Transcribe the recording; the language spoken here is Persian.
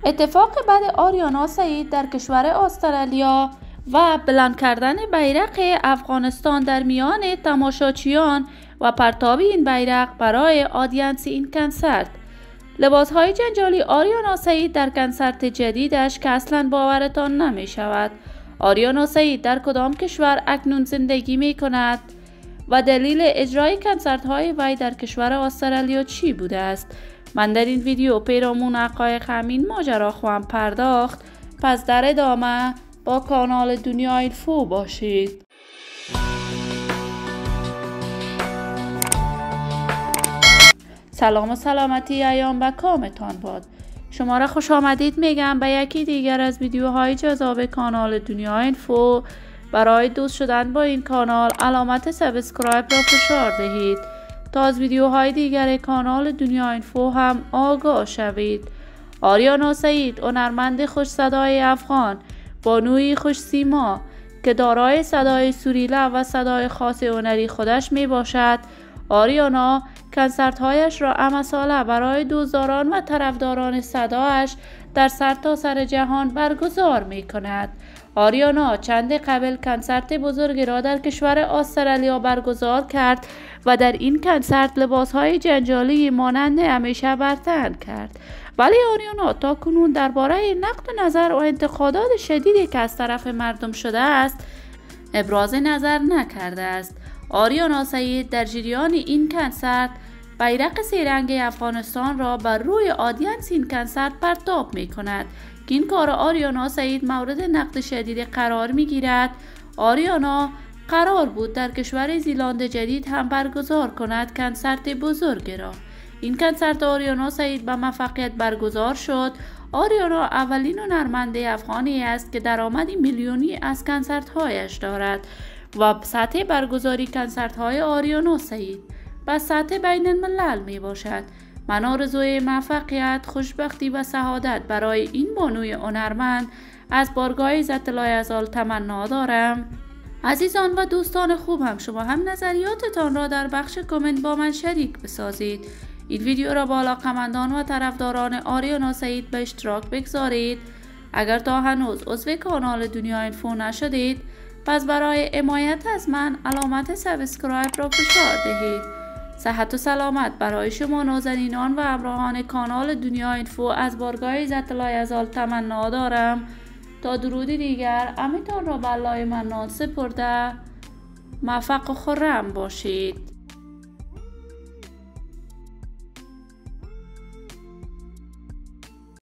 اتفاق بعد آریانا سعید در کشور استرالیا و بلند کردن بیرق افغانستان در میان تماشاچیان و پرتاب این بیرق برای آدینس این کنسرت. لباسهای جنجالی آریانا سعید در کنسرت جدیدش که اصلا باورتان نمی شود. آریانا سعید در کدام کشور اکنون زندگی می کند و دلیل اجرای کنسرت های وی در کشور استرالیا چی بوده است؟ من در این ویدیو پیرامون حقایق همین ماجرا خواهم پرداخت، پس در ادامه با کانال دنیا اینفو باشید. سلام و سلامتی ایام و کامتان باد. شما را خوش آمدید میگم به یکی دیگر از ویدیوهای جذاب کانال دنیا اینفو. برای دوست شدن با این کانال علامت سابسکرایب را فشار دهید تا از ویدیوهای دیگر کانال دنیا اینفو هم آگاه شوید. آریانا سعید، هنرمند خوش صدای افغان، بانوی خوش سیما که دارای صدای سریله و صدای خاص هنری خودش می باشد، آریانا کنسرت‌هایش را امساله برای دوستداران و طرفداران صدایش در سرتاسر جهان برگزار می کند. آریانا چند قبل کنسرت بزرگی را در کشور استرالیا برگزار کرد و در این کنسرت لباسهای جنجالی مانند همیشه برتن کرد، ولی آریانا تا کنون درباره نقد و نظر و انتقادات شدیدی که از طرف مردم شده است ابراز نظر نکرده است. آریانا سعید در جریان این کنسرت بیرق سه‌رنگ افغانستان را بر روی آدینس این کنسرت پرتاب می کند که این کار آریانا سعید مورد نقد شدید قرار می گیرد. آریانا قرار بود در کشور زیلند جدید هم برگزار کند کنسرت بزرگ را. این کنسرت آریانا سعید به موفقیت برگزار شد. آریانا اولین هنرمند افغانی است که درآمدی میلیونی از کنسرت هایش دارد و سطح برگزاری کنسرت های آریانا سعید به سطح بین الملل می باشد. من آرزوی موفقیت، خوشبختی و سعادت برای این بانوی هنرمند از بارگاه ذات لایزال تمنا دارم. عزیزان و دوستان خوب، هم شما هم نظریاتتان را در بخش کامنت با من شریک بسازید. این ویدیو را با علاقه‌مندان و طرفداران آریانا سعید به اشتراک بگذارید. اگر تا هنوز عضو کانال دنیا اینفو نشدید، پس برای حمایت از من علامت سابسکرایب را فشار دهید. صحت و سلامت برای شما نازنینان و همراهان کانال دنیا اینفو از بارگاه ذات لایزال تمنا دارم. تا درودی دیگر امیدتان را به الله منان سپرده موفق و خرم باشید.